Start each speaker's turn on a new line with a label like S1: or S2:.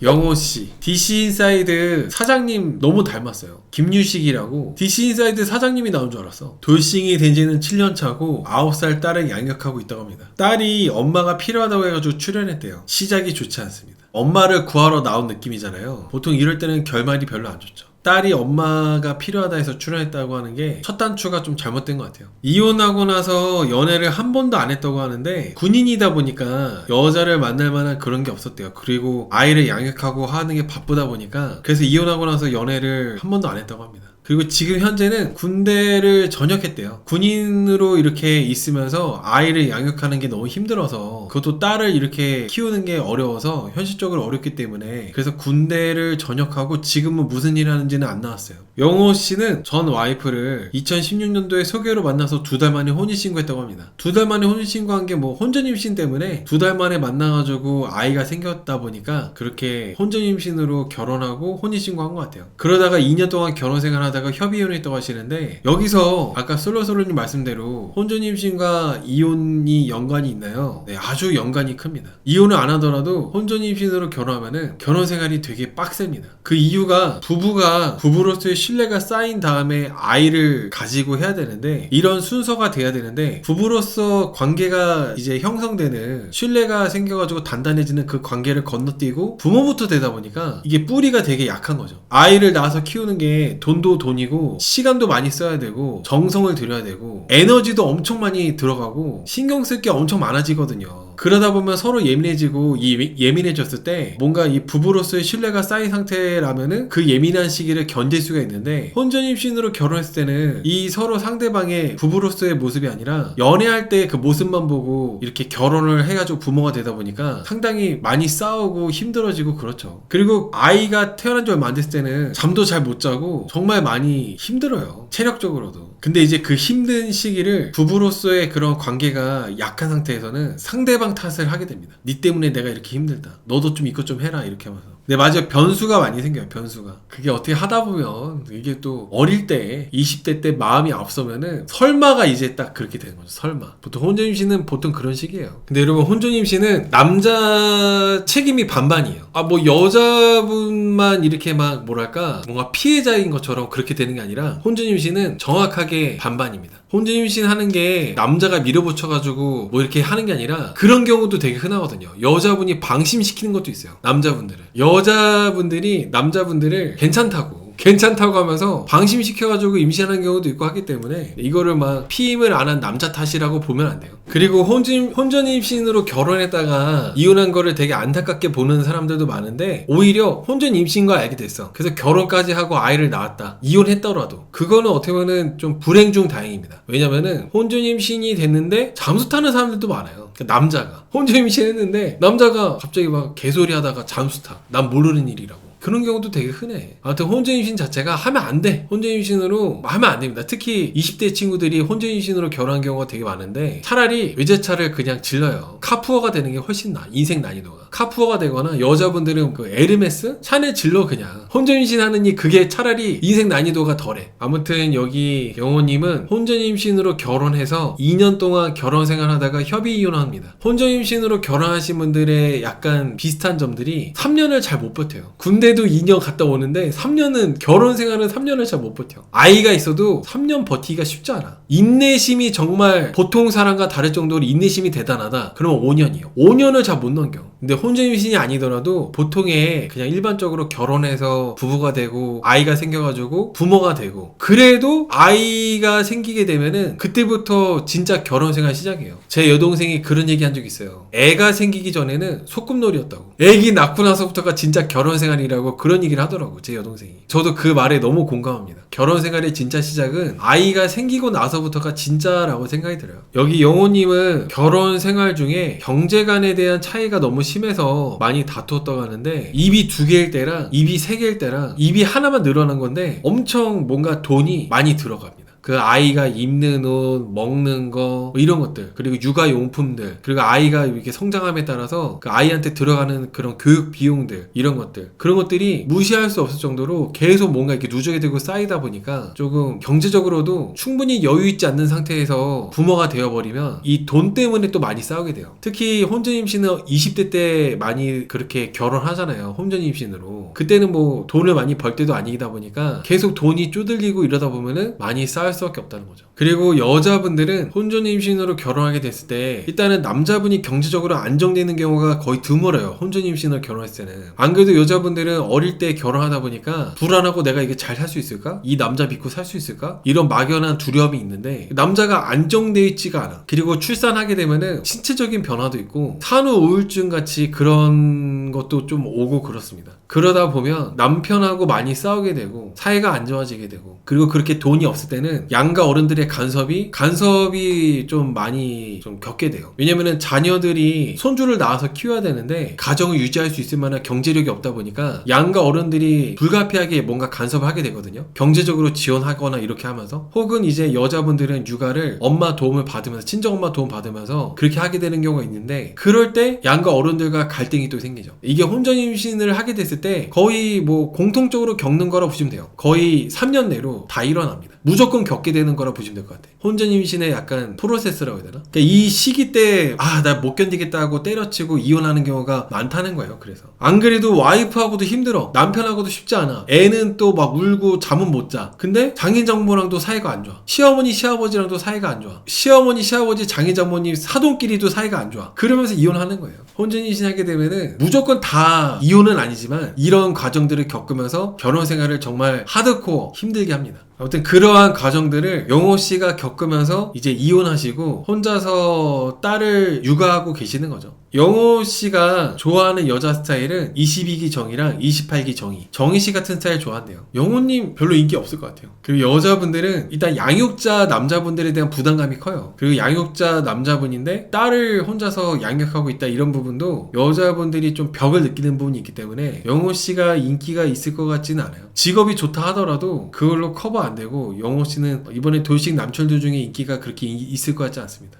S1: 영호씨, DC인사이드 사장님 너무 닮았어요. 김유식이라고 DC인사이드 사장님이 나온 줄 알았어. 돌싱이 된 지는 7년 차고 9살 딸을 양육하고 있다고 합니다. 딸이 엄마가 필요하다고 해가지고 출연했대요. 시작이 좋지 않습니다. 엄마를 구하러 나온 느낌이잖아요. 보통 이럴 때는 결말이 별로 안 좋죠. 딸이 엄마가 필요하다 해서 출연했다고 하는 게 첫 단추가 좀 잘못된 것 같아요. 이혼하고 나서 연애를 한 번도 안 했다고 하는데 군인이다 보니까 여자를 만날 만한 그런 게 없었대요. 그리고 아이를 양육하고 하는 게 바쁘다 보니까 그래서 이혼하고 나서 연애를 한 번도 안 했다고 합니다. 그리고 지금 현재는 군대를 전역했대요. 군인으로 이렇게 있으면서 아이를 양육하는 게 너무 힘들어서, 그것도 딸을 이렇게 키우는 게 어려워서 현실적으로 어렵기 때문에 그래서 군대를 전역하고 지금은 무슨 일 하는지는 안 나왔어요. 영호 씨는 전 와이프를 2016년도에 소개로 만나서 2달 만에 혼인신고했다고 합니다. 2달 만에 혼인신고한 게 뭐 혼전임신 때문에 2달 만에 만나가지고 아이가 생겼다 보니까 그렇게 혼전임신으로 결혼하고 혼인신고한 것 같아요. 그러다가 2년 동안 결혼생활 하다가 협의이혼했다고 하시는데, 여기서 아까 솔로솔로님 말씀대로 혼전임신과 이혼이 연관이 있나요? 네, 아주 연관이 큽니다. 이혼을 안 하더라도 혼전임신으로 결혼하면은 결혼생활이 되게 빡셉니다. 그 이유가 부부가 부부로서의 신뢰가 쌓인 다음에 아이를 가지고 해야 되는데, 이런 순서가 돼야 되는데, 부부로서 관계가 이제 형성되는, 신뢰가 생겨가지고 단단해지는 그 관계를 건너뛰고 부모부터 되다 보니까 이게 뿌리가 되게 약한 거죠. 아이를 낳아서 키우는 게 돈도 돈이고 시간도 많이 써야 되고 정성을 들여야 되고 에너지도 엄청 많이 들어가고 신경 쓸 게 엄청 많아지거든요. 그러다 보면 서로 예민해지고, 예민해졌을 때 뭔가 이 부부로서의 신뢰가 쌓인 상태라면은 그 예민한 시기를 견딜 수가 있는데, 혼전임신으로 결혼했을 때는 이 서로 상대방의 부부로서의 모습이 아니라 연애할 때 그 모습만 보고 이렇게 결혼을 해가지고 부모가 되다 보니까 상당히 많이 싸우고 힘들어지고 그렇죠. 그리고 아이가 태어난 지 얼마 안 됐을 때는 잠도 잘 못 자고 정말 많이 힘들어요, 체력적으로도. 근데 이제 그 힘든 시기를 부부로서의 그런 관계가 약한 상태에서는 상대방 탓을 하게 됩니다. 니 때문에 내가 이렇게 힘들다, 너도 좀 이것 좀 해라, 이렇게 하면서. 네, 맞아요. 변수가 많이 생겨요. 변수가. 그게 어떻게 하다 보면 이게 또 어릴 때 20대 때 마음이 앞서면은 설마가 이제 딱 그렇게 되는 거죠. 설마. 보통 혼전임신은 보통 그런 식이에요. 근데 여러분, 혼전임신은 남자 책임이 반반이에요. 뭐 여자분만 이렇게 막 뭐랄까 뭔가 피해자인 것처럼 그렇게 되는 게 아니라, 혼전임신은 정확하게 반반입니다. 혼전임신 하는 게 남자가 밀어붙여가지고 뭐 이렇게 하는 게 아니라, 그런 경우도 되게 흔하거든요. 여자분이 방심시키는 것도 있어요. 남자분들은. 여자분들이 남자분들을 괜찮다고 하면서 방심시켜가지고 임신하는 경우도 있고 하기 때문에 이거를 막 피임을 안 한 남자 탓이라고 보면 안 돼요. 그리고 혼전임신으로 결혼했다가 이혼한 거를 되게 안타깝게 보는 사람들도 많은데, 오히려 혼전임신과 알게 됐어, 그래서 결혼까지 하고 아이를 낳았다, 이혼했더라도 그거는 어떻게 보면 좀 불행 중 다행입니다. 왜냐면은 혼전임신이 됐는데 잠수 타는 사람들도 많아요. 남자가 혼전임신 했는데 남자가 갑자기 막 개소리 하다가 잠수 타. 난 모르는 일이라고. 그런 경우도 되게 흔해. 아무튼 혼전임신 자체가 하면 안 돼. 혼전임신으로 하면 안 됩니다. 특히 20대 친구들이 혼전임신으로 결혼한 경우가 되게 많은데, 차라리 외제차를 그냥 질러요. 카푸어가 되는 게 훨씬 나아. 인생 난이도가. 카푸어가 되거나, 여자분들은 그 에르메스? 샤넬 질러 그냥. 혼전임신 하느니 그게 차라리 인생 난이도가 덜해. 아무튼 여기 영호님은 혼전임신으로 결혼해서 2년 동안 결혼생활 하다가 협의 이혼합니다. 혼전임신으로 결혼하신 분들의 약간 비슷한 점들이 3년을 잘 못 버텨요. 군대도 2년 갔다 오는데 3년은, 결혼 생활은 3년을 잘 못 버텨. 아이가 있어도 3년 버티기가 쉽지 않아. 인내심이 정말 보통 사람과 다를 정도로 인내심이 대단하다 그러면 5년이에요. 5년을 잘 못 넘겨. 근데 혼전임신이 아니더라도 보통의 그냥 일반적으로 결혼해서 부부가 되고 아이가 생겨가지고 부모가 되고, 그래도 아이가 생기게 되면은 그때부터 진짜 결혼 생활 시작이에요. 제 여동생이 그런 얘기 한 적 있어요. 애가 생기기 전에는 소꿉놀이였다고. 애기 낳고 나서부터가 진짜 결혼 생활이라고 그런 얘기를 하더라고, 제 여동생이. 저도 그 말에 너무 공감합니다. 결혼 생활의 진짜 시작은 아이가 생기고 나서부터가 진짜라고 생각이 들어요. 여기 영호님은 결혼 생활 중에 경제관에 대한 차이가 너무 심해서 많이 다투었다고 하는데, 입이 2개일 때랑 입이 3개일 때랑 입이 하나만 늘어난 건데 엄청 뭔가 돈이 많이 들어갑니다. 그 아이가 입는 옷, 먹는 거, 뭐 이런 것들, 그리고 육아용품들, 그리고 아이가 이렇게 성장함에 따라서 그 아이한테 들어가는 그런 교육 비용들, 이런 것들, 그런 것들이 무시할 수 없을 정도로 계속 뭔가 이렇게 누적이 되고 쌓이다 보니까 조금 경제적으로도 충분히 여유 있지 않는 상태에서 부모가 되어버리면 이 돈 때문에 또 많이 싸우게 돼요. 특히 혼전 임신은 20대 때 많이 그렇게 결혼하잖아요. 혼전 임신으로. 그때는 뭐 돈을 많이 벌 때도 아니다 보니까 계속 돈이 쪼들리고 이러다 보면은 많이 쌓일 수밖에 없다는 거죠. 그리고 여자분들은 혼전 임신으로 결혼하게 됐을 때 일단은 남자분이 경제적으로 안정되는 경우가 거의 드물어요. 혼전 임신으로 결혼했을 때는. 안 그래도 여자분들은 어릴 때 결혼하다 보니까 불안하고 내가 이게 잘 살 수 있을까? 이 남자 믿고 살 수 있을까? 이런 막연한 두려움이 있는데 남자가 안정되어 있지가 않아. 그리고 출산하게 되면은 신체적인 변화도 있고 산후 우울증 같이 그런 것도 좀 오고 그렇습니다. 그러다 보면 남편하고 많이 싸우게 되고 사이가 안 좋아지게 되고, 그리고 그렇게 돈이 없을 때는 양가 어른들의 간섭이 좀 많이 좀 겪게 돼요. 왜냐면은 자녀들이 손주를 낳아서 키워야 되는데 가정을 유지할 수 있을 만한 경제력이 없다 보니까 양가 어른들이 불가피하게 뭔가 간섭을 하게 되거든요. 경제적으로 지원하거나 이렇게 하면서, 혹은 이제 여자분들은 육아를 엄마 도움을 받으면서, 친정엄마 도움 받으면서 그렇게 하게 되는 경우가 있는데, 그럴 때 양가 어른들과 갈등이 또 생기죠. 이게 혼전 임신을 하게 됐을 때 거의 뭐 공통적으로 겪는 거라 보시면 돼요. 거의 3년 내로 다 일어납니다. 무조건 겪게 되는 거라 보시면 될 것 같아요. 혼전 임신의 약간 프로세스라고 해야 되나? 그러니까 이 시기 때 나 못 견디겠다 하고 때려치고 이혼하는 경우가 많다는 거예요. 그래서 안 그래도 와이프하고도 힘들어, 남편하고도 쉽지 않아, 애는 또 막 울고 잠은 못 자. 근데 장인 장모랑도 사이가 안 좋아, 시어머니 시아버지랑도 사이가 안 좋아, 시어머니 시아버지 장인 장모님 사돈끼리도 사이가 안 좋아. 그러면서 이혼하는 거예요. 혼전 임신하게 되면은 무조건 다 이혼은 아니지만 이런 과정들을 겪으면서 결혼 생활을 정말 하드코어 힘들게 합니다. 아무튼 그러한 과정들을 영호 씨가 겪으면서 이제 이혼하시고 혼자서 딸을 육아하고 계시는 거죠. 영호 씨가 좋아하는 여자 스타일은 22기 정이랑 28기 정이. 정희 씨 같은 스타일 좋아한대요. 영호님 별로 인기 없을 것 같아요. 그리고 여자분들은 일단 양육자 남자분들에 대한 부담감이 커요. 그리고 양육자 남자분인데 딸을 혼자서 양육하고 있다, 이런 부분도 여자분들이 좀 벽을 느끼는 부분이 있기 때문에 영호 씨가 인기가 있을 것 같지는 않아요. 직업이 좋다 하더라도 그걸로 커버 안 되고 영호 씨는 이번에 돌싱 남철들 중에 인기가 그렇게 있을 것 같지 않습니다.